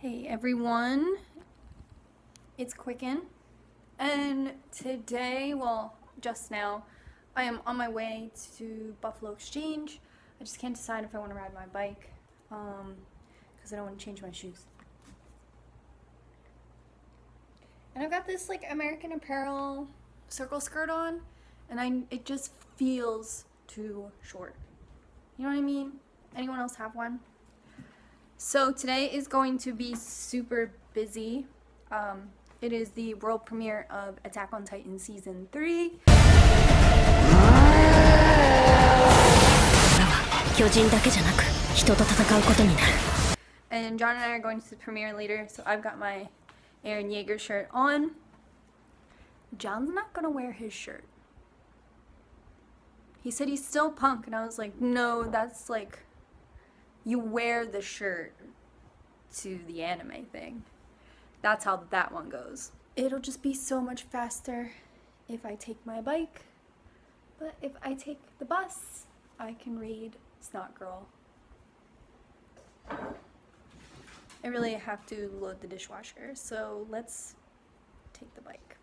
Hey everyone, it's Quicken, and today, well, just now, I am on my way to Buffalo Exchange. I just can't decide if I want to ride my bike, because I don't want to change my shoes. And I've got this like American Apparel circle skirt on, and it just feels too short. You know what I mean? Anyone else have one? So today is going to be super busy. It is the world premiere of Attack on Titan Season 3. And John and I are going to the premiere later, so I've got my Eren Yeager shirt on. John's not gonna wear his shirt. He said he's still punk, and I was like, no, that's like, you wear the shirt to the anime thing. That's how that one goes. It'll just be so much faster if I take my bike, but if I take the bus, I can read Snot Girl. I really have to load the dishwasher, so let's take the bike.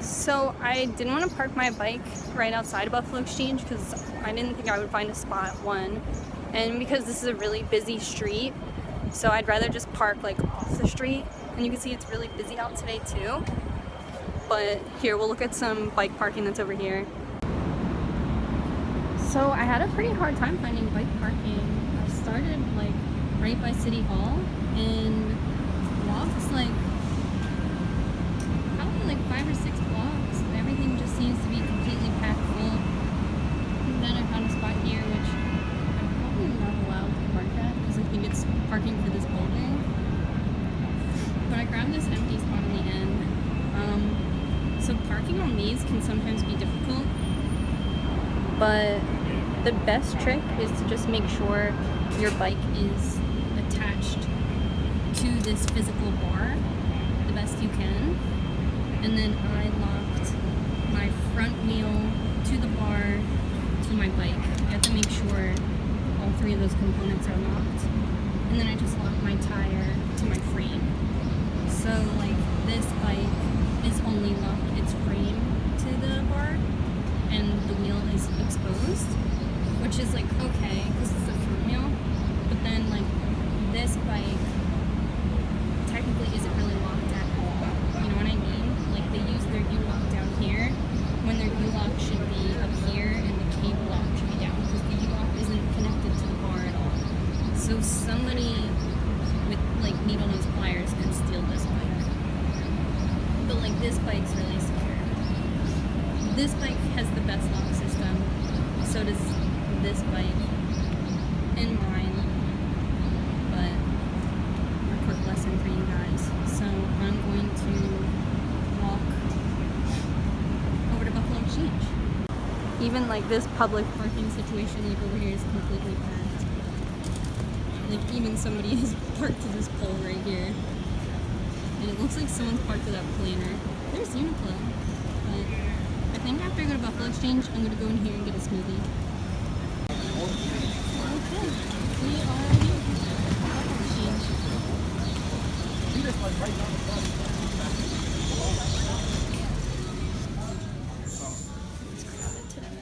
So I didn't want to park my bike right outside of Buffalo Exchange because I didn't think I would find a spot, one, and because this is a really busy street, so I'd rather just park like off the street. And you can see it's really busy out today too. But here, we'll look at some bike parking that's over here. So I had a pretty hard time finding bike parking. I started like right by City Hall and walked like probably like 5 or 6 blocks. Everything just seems to be completely packed full. And then I found a spot here which I'm probably not allowed to park at because I think it's parking for this building. But I grabbed this empty spot in the end. So parking on these can sometimes be difficult, but the best trick is to just make sure your bike is attached to this physical bar the best you can. And then I locked my front wheel to the bar to my bike. I have to make sure all 3 of those components are locked. And then I just locked my tire to my frame. So like this bike is only locked its frame to the bar and the wheel is exposed, which is like okay because it's the front wheel. But then like this bike technically isn't really locked at all. You know what I mean? Like they use their U-lock down here when their U-lock should be up here and the cable lock should be down because the U-lock isn't connected to the bar at all. So somebody with like needle nose pliers could steal this bike. But like this bike's really secure. This bike has the best lock system. So does this bike and mine. But a quick lesson for you guys. So I'm going to walk over to Buffalo Exchange. Even like this public parking situation like over here is completely packed. Like even somebody has parked to this pole right here. And it looks like someone's parked to that planner. There's Uniqlo. But I think after I go to Buffalo Exchange, I'm going to go in here and get a smoothie. Okay, we are here. Buffalo Exchange. It's crowded today.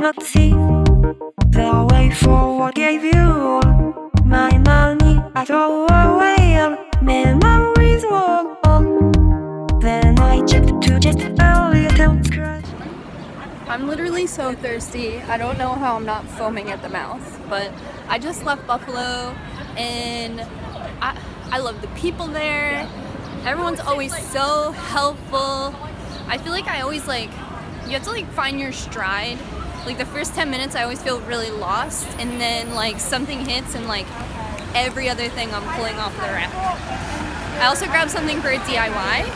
cannot see the way forward. Gave you all my money, I throw away all memories were gone. Then I checked to just a little scratch. I'm literally so thirsty. I don't know how I'm not foaming at the mouth, but I just left Buffalo and I love the people there. Everyone's always so helpful. I feel like I always you have to find your stride. Like the first 10 minutes I always feel really lost, and then something hits and every other thing I'm pulling off the rack. I also grabbed something for a DIY,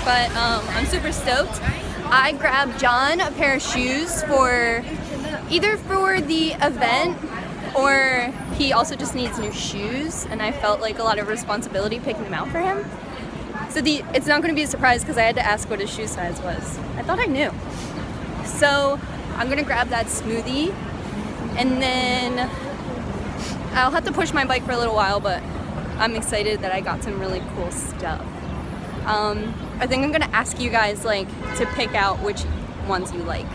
but I'm super stoked. I grabbed John a pair of shoes for either for the event or he also just needs new shoes, and I felt like a lot of responsibility picking them out for him. So it's not going to be a surprise because I had to ask what his shoe size was. I thought I knew. So I'm going to grab that smoothie, and then I'll have to push my bike for a little while, but I'm excited that I got some really cool stuff. I think I'm going to ask you guys to pick out which ones you like.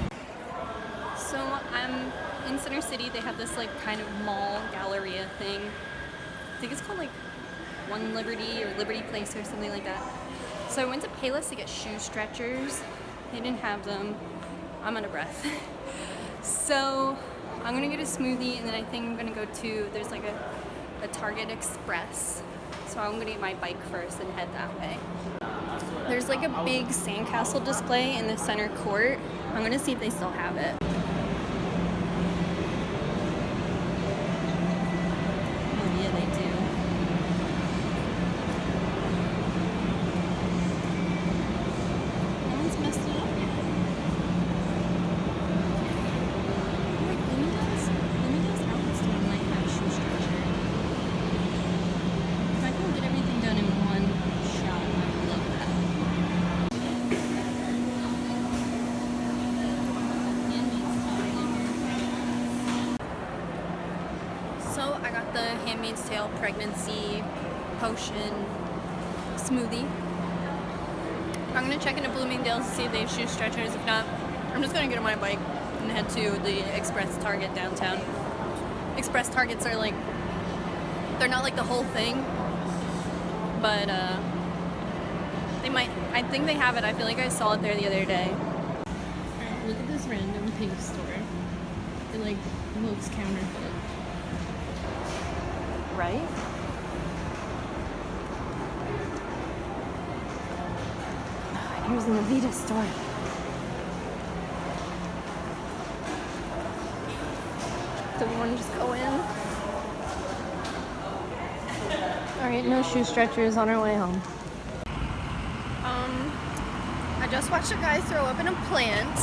So I'm in Center City. They have this kind of mall galleria thing. I think it's called One Liberty or Liberty Place or something like that. So I went to Payless to get shoe stretchers. They didn't have them. I'm out of breath. So I'm gonna get a smoothie, and then I think I'm gonna go to, there's a Target Express. So I'm gonna get my bike first and head that way. There's a big sandcastle display in the center court. I'm gonna see if they still have it. Oh yeah, they do. Messed it up yet. LUMIX outlet store might have a shoe stretcher. If I can get everything done in one shot, I would love that. So I got the Handmaid's Tale pregnancy potion smoothie. I'm gonna check into Bloomingdale's to see if they have shoe stretchers. If not, I'm just gonna get on my bike and head to the Express Target downtown. Express Targets are they're not the whole thing, but they might. I think they have it. I feel like I saw it there the other day. Alright, look at this random pink store. It looks counterfeit, right? Here's an Avita store. Do we want to just go in? Alright, no shoe stretchers on our way home. I just watched a guy throw up in a plant.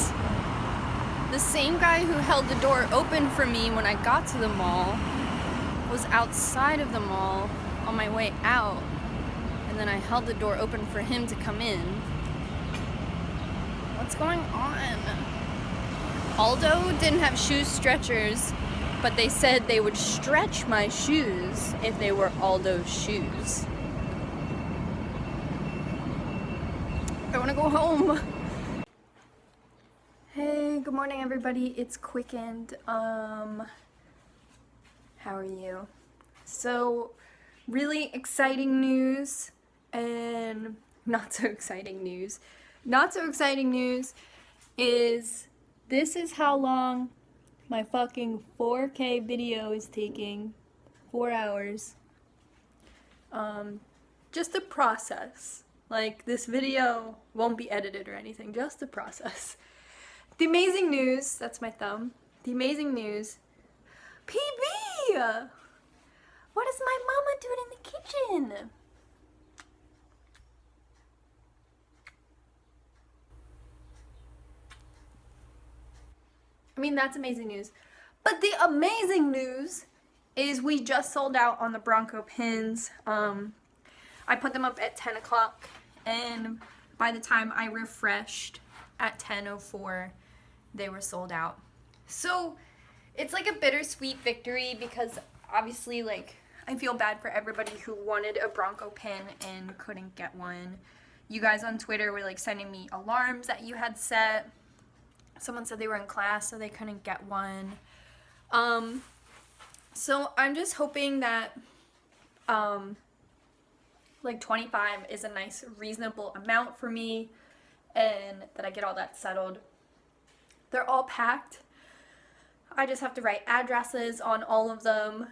The same guy who held the door open for me when I got to the mall was outside of the mall on my way out. And then I held the door open for him to come in. What's going on? Aldo didn't have shoe stretchers, but they said they would stretch my shoes if they were Aldo's shoes. I want to go home. Hey, good morning everybody. It's Quickened. How are you? So, really exciting news and not so exciting news. Not so exciting news is this is how long my fucking 4K video is taking. 4 hours. Just the process. This video won't be edited or anything, just the process. The amazing news, that's my thumb. The amazing news. PB! What is my mama doing in the kitchen? I mean, that's amazing news. But the amazing news is we just sold out on the Bronco pins. I put them up at 10 o'clock, and by the time I refreshed at 10:04, they were sold out. So it's a bittersweet victory because obviously I feel bad for everybody who wanted a Bronco pin and couldn't get one. You guys on Twitter were sending me alarms that you had set. Someone said they were in class, so they couldn't get one. So I'm just hoping that, like 25 is a nice, reasonable amount for me, and that I get all that settled. They're all packed. I just have to write addresses on all of them.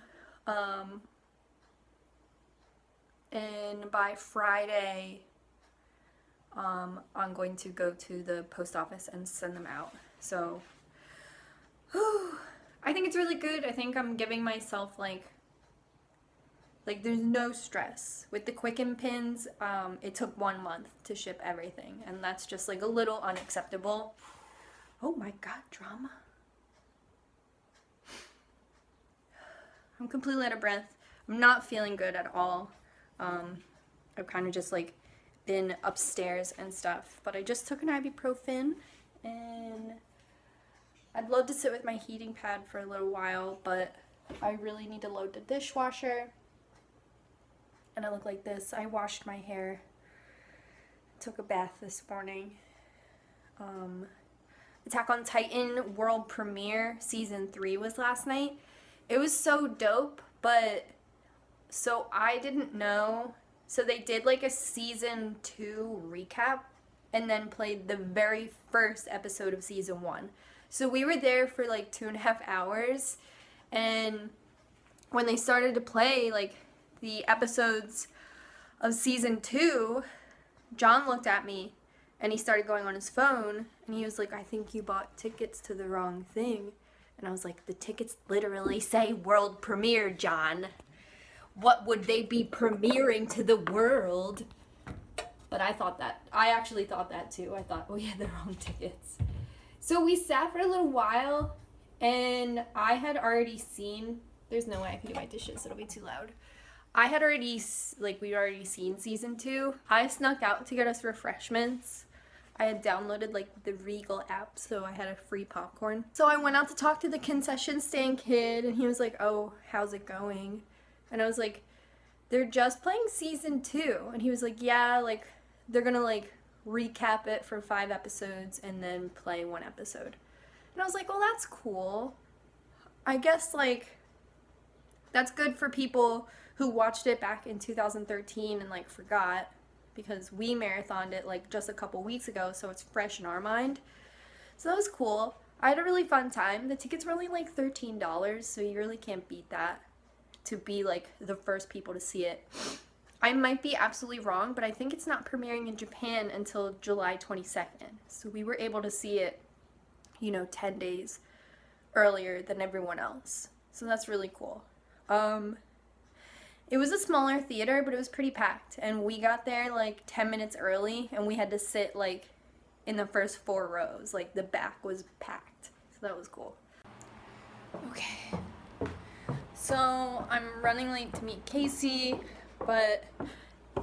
And by Friday, I'm going to go to the post office and send them out. So, I think it's really good. I think I'm giving myself like there's no stress. With the Quicken pins, it took 1 month to ship everything, and that's just like a little unacceptable. Oh my god, drama. I'm completely out of breath. I'm not feeling good at all. I've kind of just like been upstairs and stuff, but I just took an ibuprofen, and I'd love to sit with my heating pad for a little while, but I really need to load the dishwasher. And I look like this. I washed my hair, took a bath this morning. Attack on Titan world premiere season 3 was last night. It was so dope, but so I didn't know. So they did like a season 2 recap and then played the very first episode of season 1. So we were there for like 2.5 hours, and when they started to play like the episodes of season 2, John looked at me and he started going on his phone, and he was like, I think you bought tickets to the wrong thing. And I was like, the tickets literally say world premiere, John. What would they be premiering to the world? But I actually thought that too. I thought, oh yeah, the wrong tickets. So we sat for a little while, and I had already seen, there's no way I can do my dishes, it'll be too loud. I had already, we'd already seen season 2. I snuck out to get us refreshments. I had downloaded the Regal app, so I had a free popcorn. So I went out to talk to the concession stand kid, and he was like, oh, how's it going? And I was like, they're just playing season 2. And he was like, yeah, they're gonna recap it for 5 episodes and then play 1 episode. And I was like, well, that's cool. I guess that's good for people who watched it back in 2013 and forgot, because we marathoned it just a couple weeks ago, so it's fresh in our mind. So that was cool. I had a really fun time. The tickets were only $13, so you really can't beat that, to be the first people to see it. I might be absolutely wrong, but I think it's not premiering in Japan until July 22nd. So we were able to see it, 10 days earlier than everyone else. So that's really cool. It was a smaller theater, but it was pretty packed. And we got there 10 minutes early, and we had to sit in the first 4 rows. The back was packed. So that was cool. Okay. So I'm running late to meet Casey, but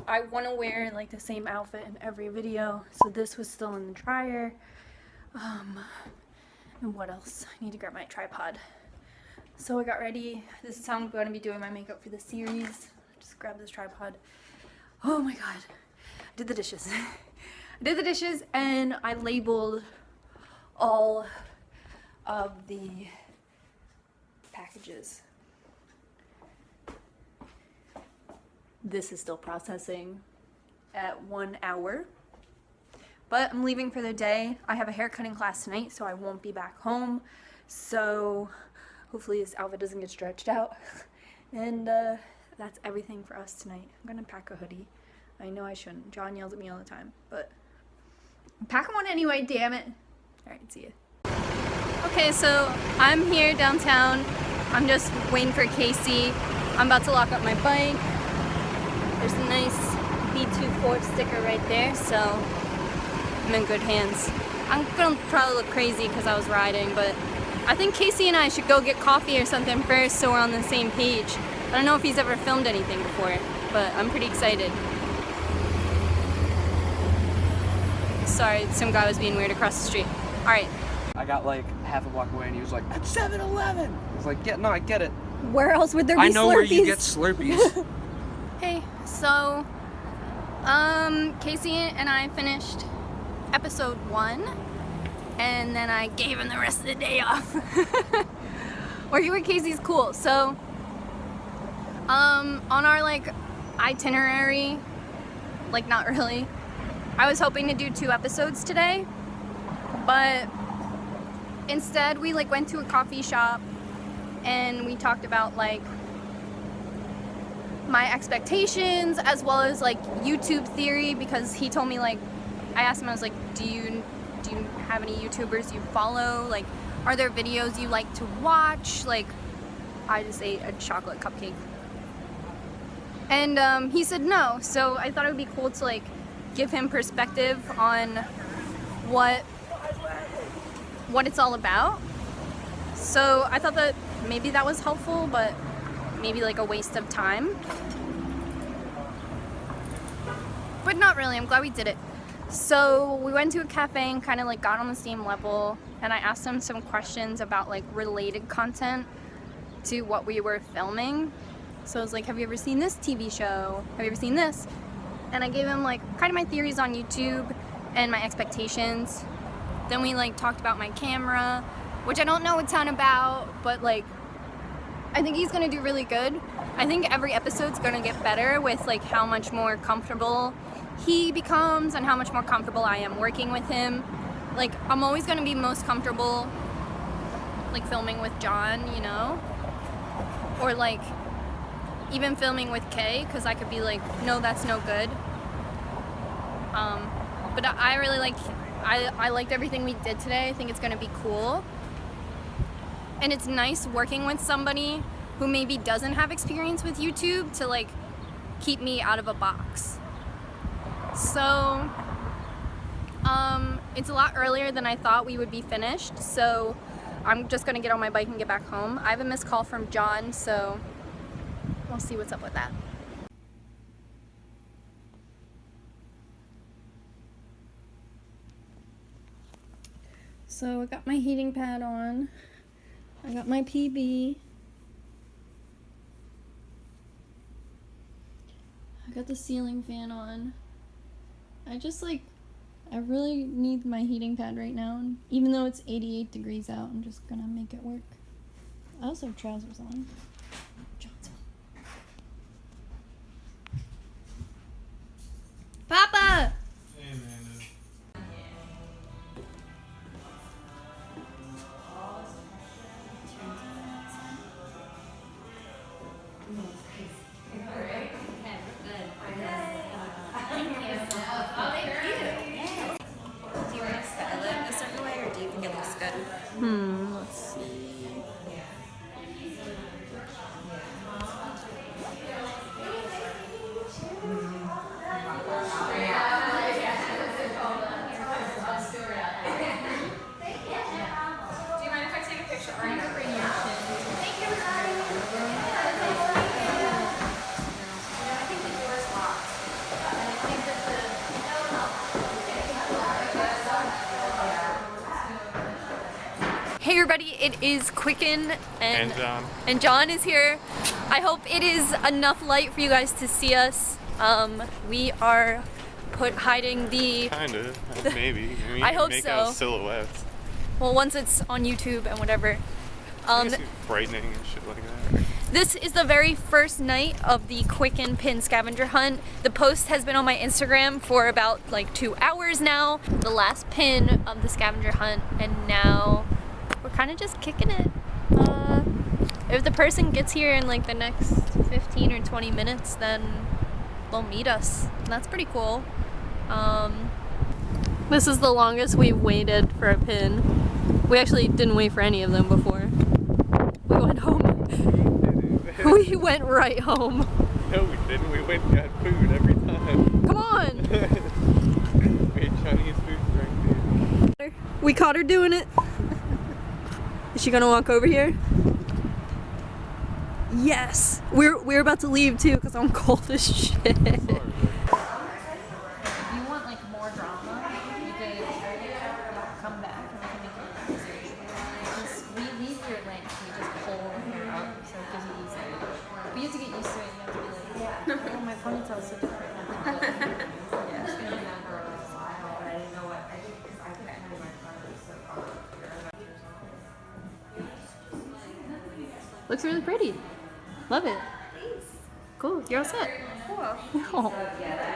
I want to wear the same outfit in every video. So this was still in the dryer. And what else? I need to grab my tripod. So I got ready. This is how I'm going to be doing my makeup for the series. Just grab this tripod. Oh my god. I did the dishes. I did the dishes, and I labeled all of the packages. This is still processing at 1 hour. But I'm leaving for the day. I have a haircutting class tonight, so I won't be back home. So hopefully this outfit doesn't get stretched out. And that's everything for us tonight. I'm gonna pack a hoodie. I know I shouldn't. John yells at me all the time, but I'm packing one anyway, damn it. Alright, see ya. Okay, so I'm here downtown. I'm just waiting for Casey. I'm about to lock up my bike. There's a nice B2 Ford sticker right there, so I'm in good hands. I'm gonna probably look crazy because I was riding, but I think Casey and I should go get coffee or something first so we're on the same page. I don't know if he's ever filmed anything before, but I'm pretty excited. Sorry, some guy was being weird across the street. Alright. I got half a block away and he was like, at 7-Eleven! I was like, yeah, no, I get it. Where else would there be Slurpees? I know where you get Slurpees. Hey, so, Casey and I finished episode 1, and then I gave him the rest of the day off. Working with Casey's cool. So on our like itinerary, like not really, I was hoping to do 2 episodes today, but instead we like went to a coffee shop and we talked about like my expectations as well as like YouTube theory, because he told me, like, I asked him, I was like, do you have any YouTubers you follow? Like, are there videos you like to watch? Like, I just ate a chocolate cupcake. And he said no, so I thought it would be cool to like give him perspective on what it's all about. So I thought that maybe that was helpful, but maybe like a waste of time. But not really, I'm glad we did it. So we went to a cafe and kind of like got on the same level, and I asked him some questions about like related content to what we were filming. So I was like, have you ever seen this TV show? Have you ever seen this? And I gave him like kind of my theories on YouTube and my expectations. Then we like talked about my camera, which I don't know a ton about, but like I think he's gonna do really good. I think every episode's gonna get better with like how much more comfortable he becomes and how much more comfortable I am working with him. Like, I'm always gonna be most comfortable like filming with John, you know? Or like even filming with Kay, because I could be like, no, that's no good. But I really I liked everything we did today. I think it's gonna be cool. And it's nice working with somebody who maybe doesn't have experience with YouTube to like keep me out of a box. So it's a lot earlier than I thought we would be finished, so I'm just gonna get on my bike and get back home. I have a missed call from John, so we'll see what's up with that. So I got my heating pad on. I got my PB. I got the ceiling fan on. I really need my heating pad right now, and even though it's 88 degrees out, I'm just gonna make it work. I also have trousers on. Papa! Hey, Amanda. Do you want to style it a certain way, or do you think it looks good? Let's see. Do you mind if I take a picture? Or you bring your Hey everybody, it is Quicken And John. and John is here. I hope it is enough light for you guys to see us. We are hiding the, Kinda. Maybe. I mean, I hope make so. out silhouettes. well, once it's on YouTube and whatever. It's frightening and shit like that. This is the very first night of the Quicken pin scavenger hunt. The post has been on my Instagram for about like 2 hours now. The last pin of the scavenger hunt, and now we're kind of just kicking it. If the person gets here in like the next 15 or 20 minutes, then they'll meet us. And that's pretty cool. This is the longest we've waited for a pin. We actually didn't wait for any of them before. We went home. We went right home. No, we didn't. We went and got food every time. Come on! We ate Chinese food right there. We caught her doing it. Is she gonna walk over here? Yes! We're about to leave too because I'm cold as shit. If you want like more drama, you could come back and we can make it conversation. Just we leave your link, we just pull the hair up, so it gives you easy. But you have to get used to it. You have to be like, oh, my ponytail's so different. Yeah. Looks really pretty. Love it. Cool. You're all set. Cool. Oh.